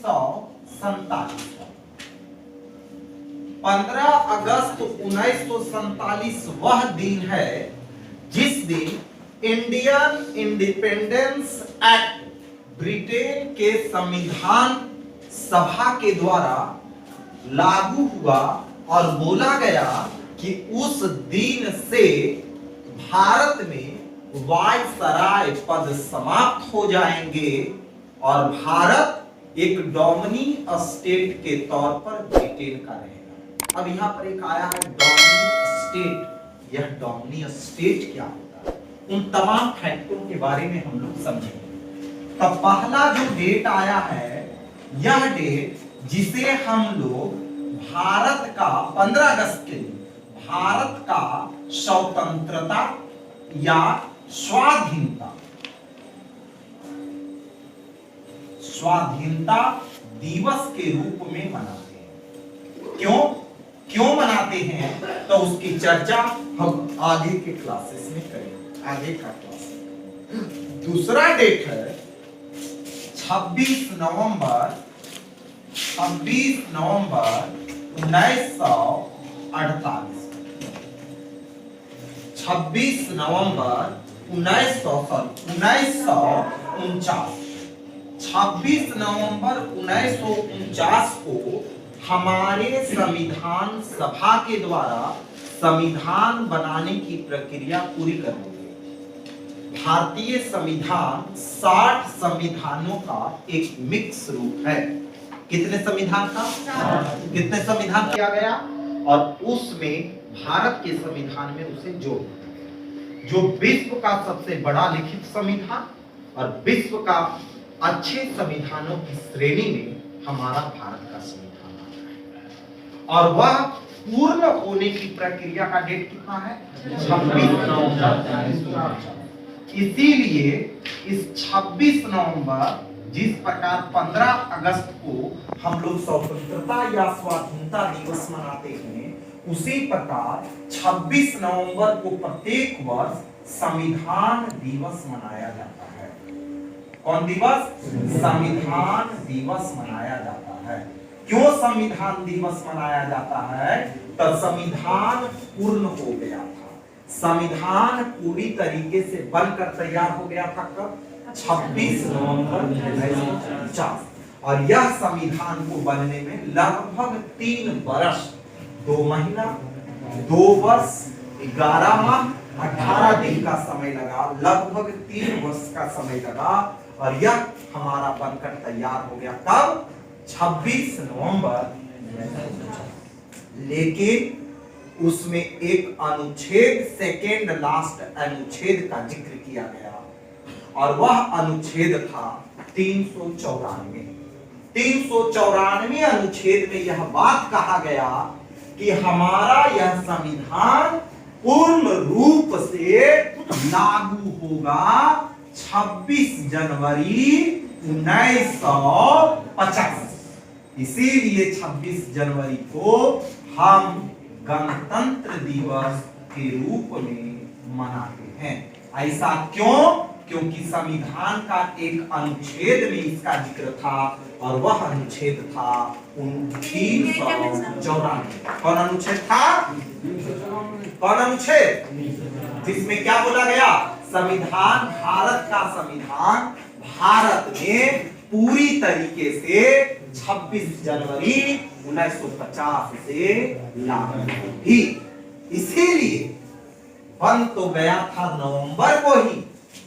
1947। 15 अगस्त 1947 वह दिन है जिस दिन इंडियन इंडिपेंडेंस एक्ट ब्रिटेन के संविधान सभा के द्वारा लागू हुआ और बोला गया कि उस दिन से भारत में वायसराय पद समाप्त हो जाएंगे और भारत एक डोमिनी स्टेट के तौर पर ब्रिटेन का रहेगा। अब यहाँ पर एक आया है डोमिनी स्टेट। यह डोमिनी स्टेट क्या होता है, उन तमाम फैक्टरों के बारे में हम लोग समझेंगे। तो पहला जो डेट आया है, यह डेट जिसे हम लोग भारत का 15 अगस्त के लिए भारत का स्वतंत्रता या स्वाधीनता दिवस के रूप में मनाते हैं। क्यों मनाते हैं, तो उसकी चर्चा हम आगे के क्लासेस में करेंगे। आगे का क्लास दूसरा डेट है 26 नवंबर 1948। 26 नवंबर 1949। 26 नवंबर 1949 को हमारे संविधान सभा के द्वारा संविधान बनाने की प्रक्रिया पूरी कर ली गई। भारतीय संविधान 60 संविधानों का एक मिक्स रूप है। कितने संविधान किया गया और उसमें भारत के संविधान में उसे जोड़ जो विश्व का सबसे बड़ा लिखित संविधान और विश्व का अच्छे संविधानों की श्रेणी में हमारा भारत का संविधान आता है। और वह पूर्ण होने की प्रक्रिया का डेट कितना है, 26 नवंबर। इसीलिए इस 26 नवंबर जिस प्रकार 15 अगस्त को हम लोग स्वतंत्रता या स्वाधीनता दिवस मनाते हैं, उसी प्रकार 26 नवंबर को प्रत्येक वर्ष संविधान दिवस मनाया जाता है। कौन दिवस? संविधान दिवस मनाया जाता है। क्यों संविधान दिवस मनाया जाता है? तो संविधान पूर्ण हो गया था। संविधान पूरी तरीके से बनकर तैयार हो गया था कब? 26 नवंबर 1950। और यह संविधान को बनने में लगभग 3 वर्ष 2 महीना 2 वर्ष 11 माह 18 दिन का समय लगा। लगभग 3 वर्ष का समय लगा और यह हमारा बनकर तैयार हो गया कब? 26 नवंबर। लेकिन उसमें एक अनुच्छेद, सेकेंड लास्ट अनुच्छेद का जिक्र किया गया और वह अनुच्छेद था 394। 394 अनुच्छेद में यह बात कहा गया कि हमारा यह संविधान पूर्ण रूप से लागू होगा 26 जनवरी 1950। इसीलिए 26 जनवरी को हम गणतंत्र दिवस के रूप में मनाते हैं। ऐसा क्यों? क्योंकि संविधान का एक अनुच्छेद में इसका जिक्र था और वह अनुच्छेद था 394। कौन अनुच्छेद था? कौन अनुच्छेद? जिसमें क्या बोला गया? संविधान, भारत का संविधान भारत में पूरी तरीके से 26 जनवरी 1950 से लागू हुई। इसीलिए बन तो गया था नवंबर को ही,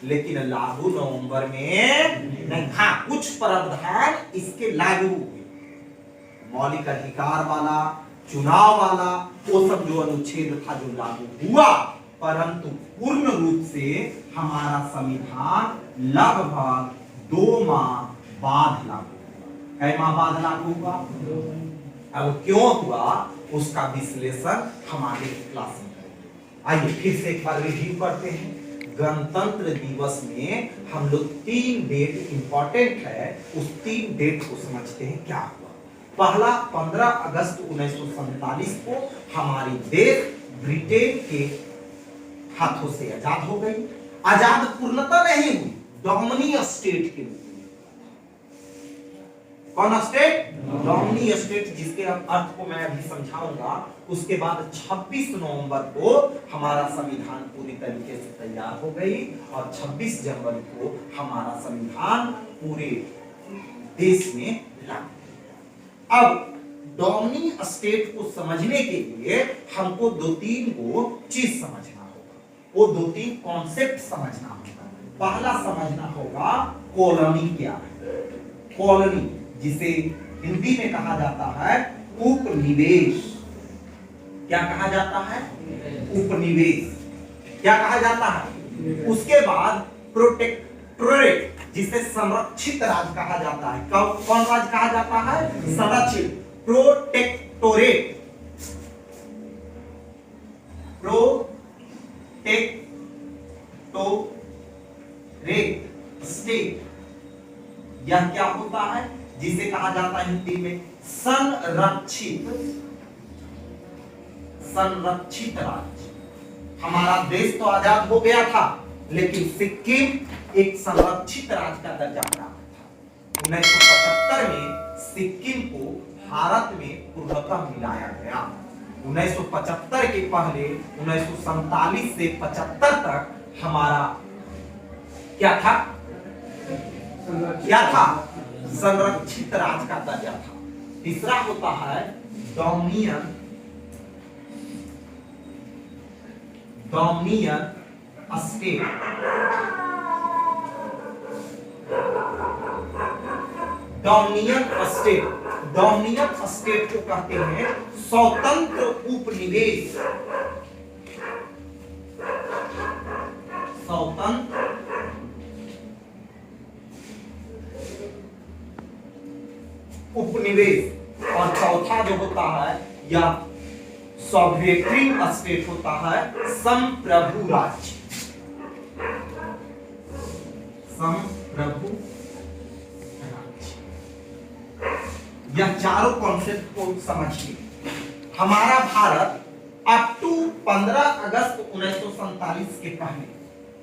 लेकिन लागू नवंबर में नहीं। हाँ, कुछ प्रावधान इसके लागू हुए, मौलिक अधिकार वाला, चुनाव वाला, वो सब जो अनुच्छेद था जो लागू हुआ, परंतु पूर्ण रूप से हमारा संविधान लगभग 2 माह बाद लागू हुआ। कई माह बाद लागू हुआ? अब क्यों हुआ उसका विश्लेषण हम आगे की क्लास में करेंगे। आइए फिर से एक बार रिव्यू करते हैं। गणतंत्र दिवस में हम लोग 3 डेट इंपॉर्टेंट है, उस 3 डेट को समझते हैं क्या हुआ। पहला 15 अगस्त 1947 को हमारी देश ब्रिटेन के हाथों से आजाद हो गई। आजाद पूर्णतः नहीं हुई, डोमिनी स्टेट के रूप में। कौन स्टेट? डोमिनी स्टेट, जिसके अर्थ को मैं अभी समझाऊंगा। उसके बाद 26 नवंबर को हमारा संविधान पूरी तरीके से तैयार हो गई और 26 जनवरी को हमारा संविधान पूरे देश में लागू। अब डोमिनी स्टेट को समझने के लिए हमको 2-3 को चीज समझना होगा, वो 2-3 कॉन्सेप्ट समझना होगा। पहला समझना होगा कॉलोनी क्या है। कॉलोनी जिसे हिंदी में कहा जाता है उपनिवेश। क्या कहा जाता है? उपनिवेश। क्या कहा जाता है? उसके बाद प्रोटेक्टोरेट, जिसे संरक्षित राज्य कहा जाता है। कौन राज्य कहा जाता है? संरक्षित। प्रोटेक्टोरेट, स्टेट, यह क्या होता है? जिसे कहा जाता है हिंदी में संरक्षित राज्य। हमारा देश तो आजाद हो गया था, लेकिन सिक्किम एक संरक्षित राज्य का दर्जा प्राप्त था। 1975 में सिक्किम को भारत में पूर्णतः मिलाया गया। 1975 के पहले 1947 से 75 तक हमारा क्या था? संरक्षित राज्य का दर्जा था। तीसरा होता है डोमिनियन स्टेट। डोमिनियन स्टेट को कहते हैं स्वतंत्र उपनिवेश। स्वतंत्र उपनिवेश। और चौथा जो होता है या सॉवरेटरी स्टेट होता है संप्रभु राज्य। संप्रभु राज्य। यह चारों कॉन्सेप्ट को समझिए। हमारा भारत अप टू 15 अगस्त 1947 के पहले,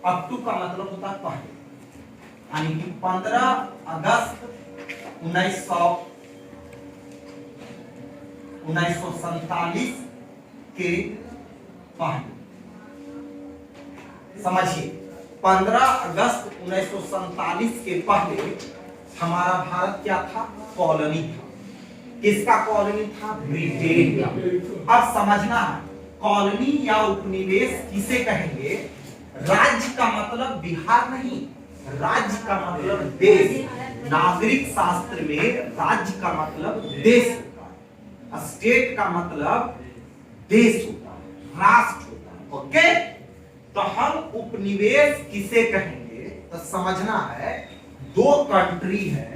अप टू का मतलब होता है पहले, यानी कि 15 अगस्त 1947 के पहले, समझिए 15 अगस्त 1947 के पहले हमारा भारत क्या था? कॉलोनी था। किसका कॉलोनी था? ब्रिटेन का। अब समझना है कॉलोनी या उपनिवेश किसे कहेंगे? राज्य का मतलब बिहार नहीं, राज्य का मतलब देश। नागरिक शास्त्र में राज्य का मतलब देश होता है, स्टेट का मतलब देश होता है, राष्ट्र होता है। ओके, तो हम उपनिवेश किसे कहेंगे? तो समझना है 2 कंट्री है,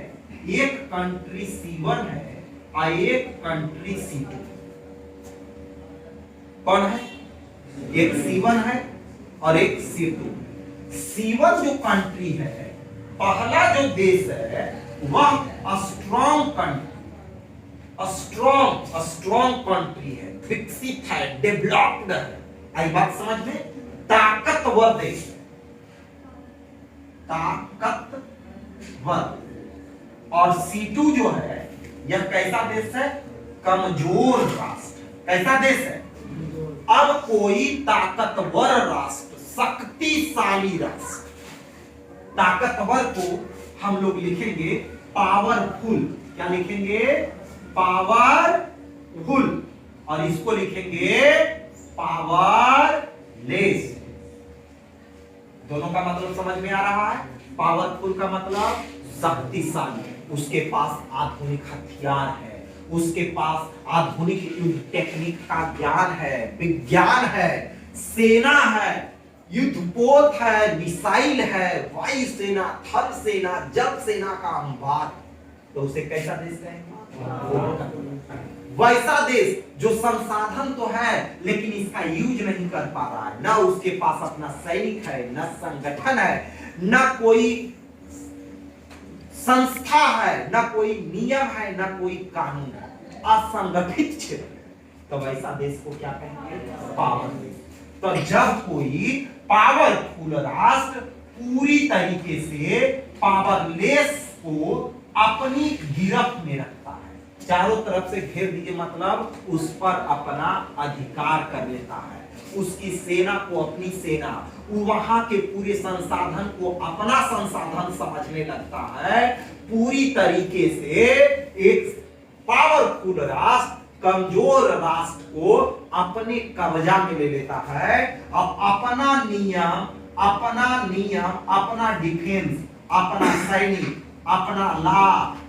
एक कंट्री C1 है और एक कंट्री C2। कौन है? एक C1 है और एक C2। C1 जो कंट्री है, पहला जो देश है वह स्ट्रॉन्ग कंट्री है, विकसित है, डेवलप्ड है। आई बात समझ में? ताकतवर देश, ताकतवर। और C2 जो है यह कैसा देश है? कमजोर राष्ट्र। कैसा देश है? अब कोई ताकतवर राष्ट्र, शक्तिशाली राष्ट्र, ताकतवर को हम लोग लिखेंगे पावरफुल। क्या लिखेंगे? पावरफुल। और इसको लिखेंगे पावरलेस। दोनों का मतलब समझ में आ रहा है? पावरफुल का मतलब शक्तिशाली, उसके पास आधुनिक हथियार है, उसके पास आधुनिक युद्ध टेक्निक का ज्ञान है, विज्ञान है, सेना है, युद्धपोत है, मिसाइल है, वायु सेना, थल सेना, जल सेना का अंबार। तो उसे कैसा देश कहेंगे? वैसा देश जो संसाधन तो है लेकिन इसका यूज नहीं कर पा रहा है। ना उसके पास अपना सैनिक है, न संगठन है, न कोई संस्था है, न कोई नियम है, न कोई कानून है, असंगठित क्षेत्र। तो वैसा देश को क्या कहेंगे? पावरलेस। तो जब कोई पावरफुल राष्ट्र पूरी तरीके से पावरलेस को अपनी गिरफ्त में रखता है, चारों तरफ से घेर दीजिए, मतलब उस पर अपना अधिकार कर लेता है, उसकी सेना को अपनी सेना, वहां के पूरे संसाधन को अपना संसाधन समझने लगता है, पूरी तरीके से एक पावरफुल राष्ट्र कमजोर राष्ट्र को अपने कब्जा में ले लेता है और अपना नियम, अपना डिफेंस, अपना सैनिक, अपना लॉ,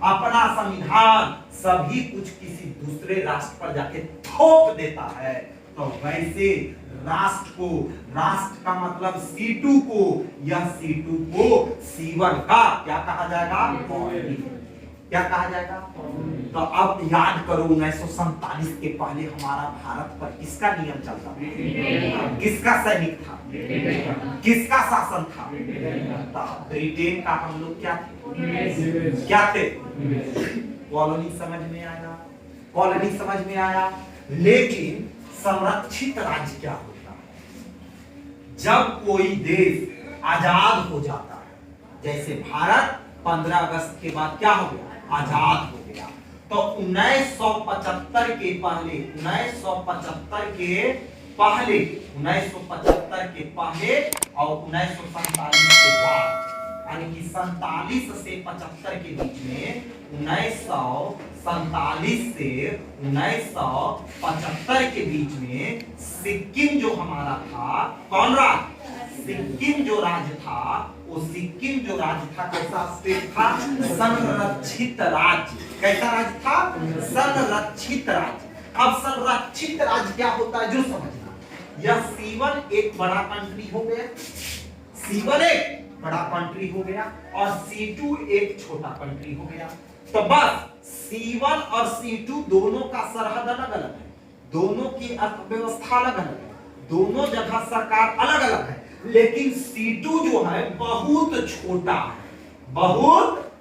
अपना संविधान, सभी कुछ किसी दूसरे राष्ट्र पर जाके थोप देता है। तो वैसे राष्ट्र का मतलब C2 को, यह C2 को C1 का क्या कहा जाएगा? क्या कहा जाएगा? तो अब याद करो 1947 के पहले हमारा भारत पर किसका नियम चलता था? किसका सैनिक था? किसका शासन था? ब्रिटेन का। हम लोग क्या थे? क्या थे? कॉलोनी समझ में आया, कॉलोनी समझ में आया। लेकिन संरक्षित राज्य क्या होता है? जब कोई देश आजाद हो जाता है, जैसे भारत 15 अगस्त के बाद क्या हो गया? आजाद हो गया। तो 1975 के पहले, 1975 के पहले और 1947 के बाद, यानी कि 47 से 75 के बीच में, 1947 से 1975 के बीच में सिक्किम जो हमारा था, कौन राज्य? सिक्किम जो राज्य था, वो सिक्किम जो राज्य था कैसा स्टेट था? संरक्षित राज्य। कैसा राज्य था? संरक्षित राज्य। अब संरक्षित राज्य क्या होता है जो समझना, यह C1 एक बड़ा कंट्री हो गया, C1 एक बड़ा कंट्री हो गया और C2 एक छोटा कंट्री हो गया। तो बस C1 और C2 दोनों का सरहद अलग अलग है, दोनों की अर्थव्यवस्था अलग अलग है, दोनों जगह सरकार अलग अलग है, लेकिन C2 जो है बहुत छोटा है, बहुत,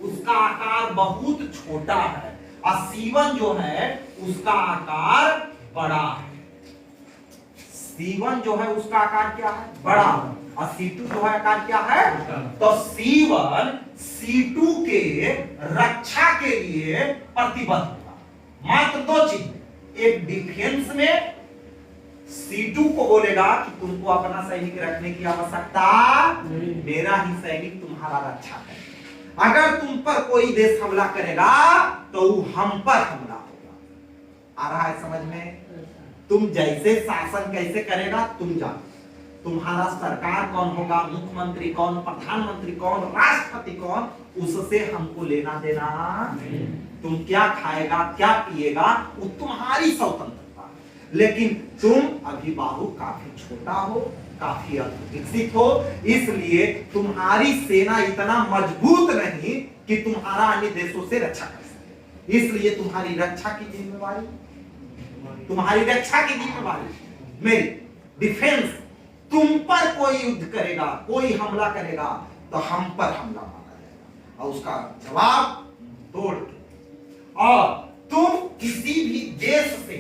उसका आकार बहुत छोटा है, और C1 जो है उसका आकार बड़ा है। C1 जो है उसका आकार क्या है? बड़ा। और C2 जो है आकार क्या है? तो C1 C2 के रक्षा के लिए प्रतिबद्ध होगा। मात्र दो चीज, एक डिफेंस में C2 को बोलेगा कि तुमको अपना सैनिक रखने की आवश्यकता, मेरा ही सैनिक तुम्हारा रक्षा करे। अगर तुम पर कोई देश हमला करेगा तो हम पर हमला होगा। आ रहा है समझ में? तुम जैसे शासन कैसे करेगा तुम जानो, तुम्हारा सरकार कौन होगा, मुख्यमंत्री कौन, प्रधानमंत्री कौन, राष्ट्रपति कौन, उससे हमको लेना देना। तुम क्या खाएगा क्या पिएगा वो तुम्हारी स्वतंत्रता, लेकिन तुम अभी बाबू काफी छोटा हो, काफी विकसित हो, इसलिए तुम्हारी सेना इतना मजबूत नहीं कि तुम्हारा अन्य देशों से रक्षा कर सके। इसलिए तुम्हारी रक्षा की जिम्मेवारी, तुम्हारी रक्षा की जिम्मेवारी मेरी, डिफेंस। तुम पर कोई युद्ध करेगा, कोई हमला करेगा तो हम पर हमला मारा जाएगा और उसका जवाब तोड़ के। और तुम किसी भी देश से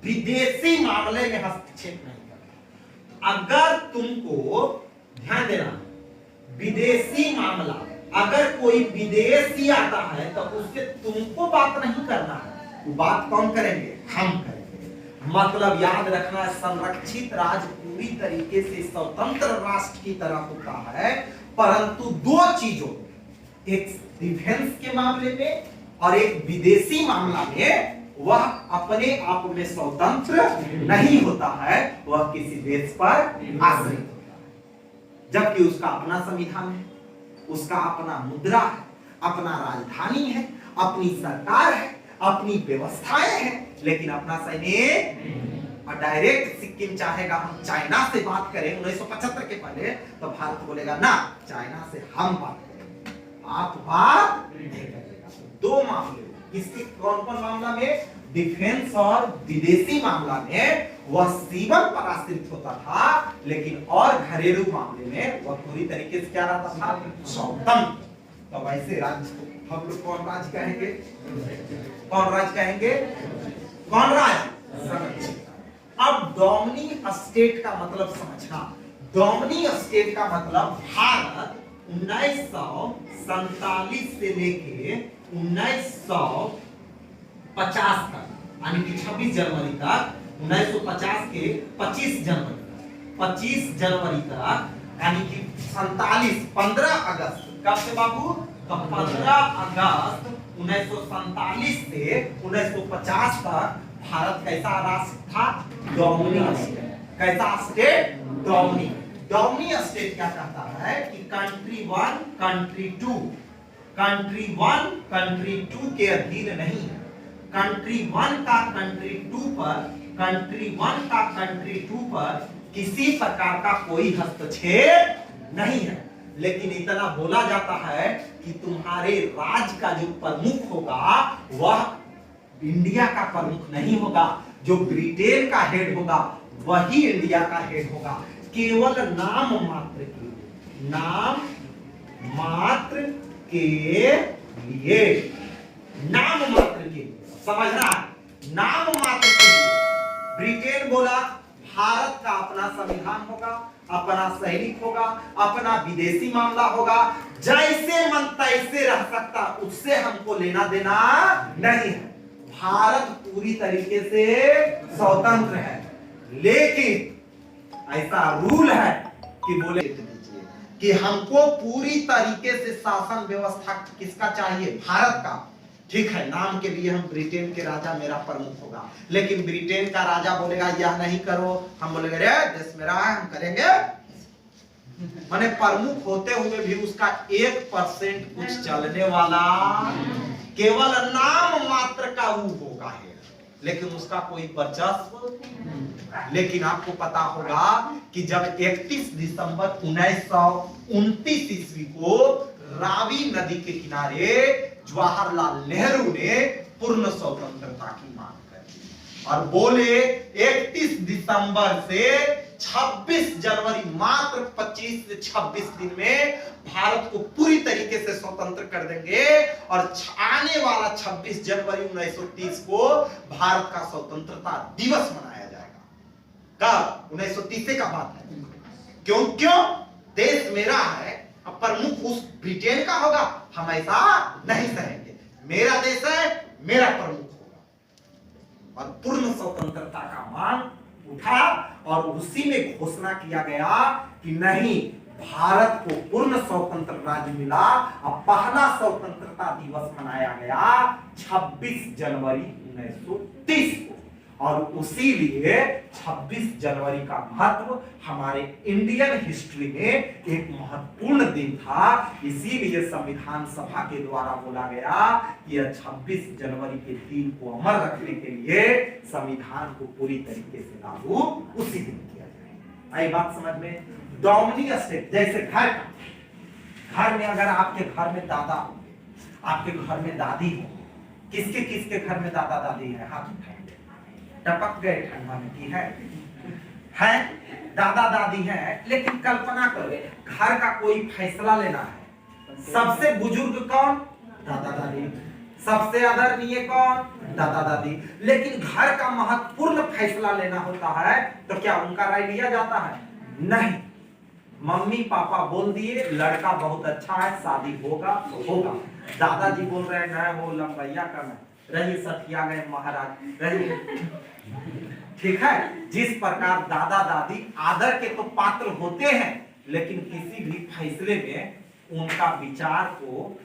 विदेशी मामले में हस्तक्षेप नहीं करना। अगर तुमको ध्यान देना, विदेशी मामला, अगर कोई विदेशी आता है तो उससे तुमको बात नहीं करना है, वो बात कौन करेंगे? हम करेंगे। मतलब याद रखना, संरक्षित राज्य पूरी तरीके से स्वतंत्र राष्ट्र की तरह होता है, परंतु दो चीजों, एक डिफेंस के मामले में और एक विदेशी मामला में वह अपने आप में स्वतंत्र नहीं होता है, वह किसी देश पर आश्रित होता है। जबकि उसका अपना संविधान है, उसका अपना मुद्रा है, अपना राजधानी है, अपनी सरकार है, अपनी व्यवस्थाएं हैं, लेकिन अपना सैनिक। और डायरेक्ट सिक्किम चाहेगा हम चाइना से बात करें 1975 के पहले, तो भारत बोलेगा ना, चाइना से हम बात करेंगे, आप बात नहीं करेगा। दो मामले, इसकी कौन कौन मामला में? डिफेंस और विदेशी मामला में वह C1 पर आश्रित होता था, लेकिन और घरेलू मामले में वह पूरी तरीके से क्या रहता था? स्वतंत्र। तो वैसे राज्य हम लोग कौन राज्य कहेंगे? कौन राज्य कहेंगे? कौन राज्य? अब डोमिनियन स्टेट का मतलब समझना। डोमिनियन स्टेट का मतलब भारत 1947 से लेके 1950 तक, यानी कि 26 जनवरी तक, 1950 के 25 जनवरी तक, यानी कि 15 अगस्त, कब से बाबू? तो 15 अगस्त 1947 से 1950 तक भारत कैसा राष्ट्र था? Dominion state. कैसा स्टेट? डोमिनियन। डोमिनियन स्टेट क्या कहता है कि कंट्री 1 कंट्री 2 के अधीन नहीं है। कंट्री 1 का कंट्री 2 पर किसी प्रकार का कोई हस्तक्षेप नहीं है। लेकिन इतना बोला जाता है कि तुम्हारे राज्य का जो प्रमुख होगा वह इंडिया का प्रमुख नहीं होगा, जो ब्रिटेन का हेड होगा वही इंडिया का हेड होगा। केवल नाम मात्र के लिए समझना, नाम मात्र के लिए ब्रिटेन बोला भारत का अपना संविधान होगा, अपना सैनिक होगा, अपना विदेशी मामला होगा, जैसे मन तैसे रह सकता, उससे हमको लेना देना नहीं है। भारत पूरी तरीके से स्वतंत्र है, लेकिन ऐसा रूल है कि बोले कि हमको पूरी तरीके से शासन व्यवस्था किसका चाहिए? भारत का। ठीक है, नाम के लिए हम ब्रिटेन के राजा मेरा प्रमुख होगा, लेकिन ब्रिटेन का राजा बोलेगा यह नहीं करो, हम बोलेंगे रे देश मेरा है, हम करेंगे। माने प्रमुख होते हुए भी उसका 1% कुछ चलने वाला, केवल नाम मात्र का वो होगा है, लेकिन उसका कोई वर्चस्व। लेकिन आपको पता होगा कि जब 31 दिसंबर 1929 ईस्वी को रावी नदी के किनारे जवाहरलाल नेहरू ने पूर्ण स्वतंत्रता की मांग कर और बोले 31 दिसंबर से 26 जनवरी, मात्र 25 से 26 दिन में भारत को पूरी तरीके से स्वतंत्र कर देंगे और आने वाला 26 जनवरी 1930 को भारत का स्वतंत्रता दिवस मनाया जाएगा। कब? 1930 का बात है। क्यों? देश मेरा है, अब प्रमुख उस ब्रिटेन का होगा, हम ऐसा नहीं सहेंगे। मेरा देश है, मेरा प्रमुख होगा। और पूर्ण स्वतंत्रता का मांग उठा और उसी में घोषणा किया गया कि नहीं, भारत को पूर्ण स्वतंत्र राज्य मिला और पहला स्वतंत्रता दिवस मनाया गया 26 जनवरी 1930 को। और उसी लिए 26 जनवरी का महत्व हमारे इंडियन हिस्ट्री में एक महत्वपूर्ण दिन था। इसीलिए संविधान सभा के द्वारा बोला गया कि 26 जनवरी के दिन को अमर रखने के लिए संविधान को पूरी तरीके से लागू उसी दिन किया जाए। आई बात समझ में? डोमिनियन स्टेट, जैसे घर में अगर आपके घर में दादा हो, आपके घर में दादी हो, किसके घर में दादा दादी है? हाथ उठाइए। टपक गए ठंडा में की है दादा दादी है। लेकिन कल्पना करो, घर का कोई फैसला लेना है, सबसे बुजुर्ग कौन? दादा दादी। सबसे आदरणीय कौन? दादा दादी। लेकिन घर का महत्वपूर्ण फैसला लेना होता है तो क्या उनका राय लिया जाता है? नहीं। मम्मी पापा बोल दिए लड़का बहुत अच्छा है, शादी होगा तो होगा। दादाजी बोल रहे हैं नहीं, वो लंबैया कम है, रही सठिया गए महाराज, रही। ठीक है, जिस प्रकार दादा दादी आदर के तो पात्र होते हैं, लेकिन किसी भी फैसले में उनका विचार को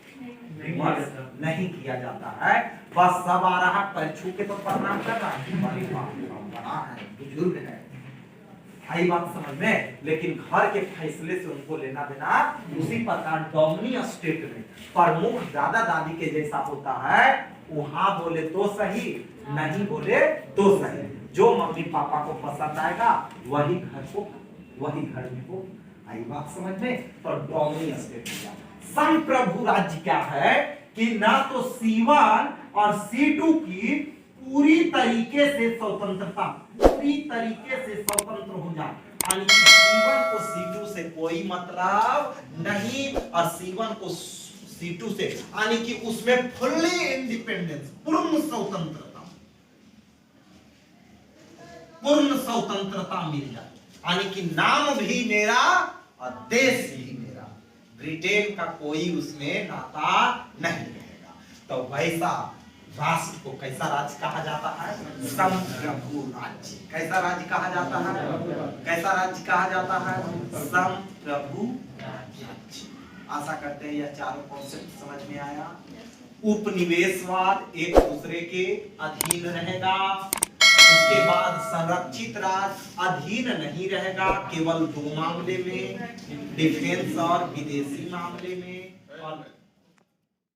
विमर्श नहीं किया जाता है। बस सब आ रहा पैर छू के तो प्रणाम कर रहा है, बड़ा है, बुजुर्ग है, आई बात समझ में। लेकिन घर के फैसले से उनको लेना देना। उसी प्रकार डोमिनियन स्टेट में प्रमुख दादा दादी के जैसा होता है, वहां बोले तो सही, नहीं बोले तो सही। जो मम्मी पापा को पसंद आएगा वही घर में हो। आई बात समझ में? तो डोमिनियन स्टेट संप्रभु राज्य क्या है कि ना तो C1 और C2 की पूरी तरीके से स्वतंत्र हो जाए, यानी कि C1 को C2 से कोई मतलब नहीं और C1 को C2 से, यानी कि उसमें फुल्ली इंडिपेंडेंस, पूर्ण स्वतंत्रता मिल जाए, यानी कि नाम भी मेरा और देश भी मेरा, ब्रिटेन का कोई उसमें नाता नहीं रहेगा। तो वैसा राष्ट्र को कैसा राज्य कहा जाता है? संप्रभु राज्य। कैसा राज्य कहा जाता है? कैसा राज्य कहा जाता है? संप्रभु राज्य। आशा करते हैं यह चारों कॉन्सेप्ट समझ में आया। उपनिवेशवाद एक दूसरे के अधीन रहेगा। उसके बाद संरक्षित राज्य अधीन नहीं रहेगा, केवल दो मामले में, डिफेंस और विदेशी मामले में। और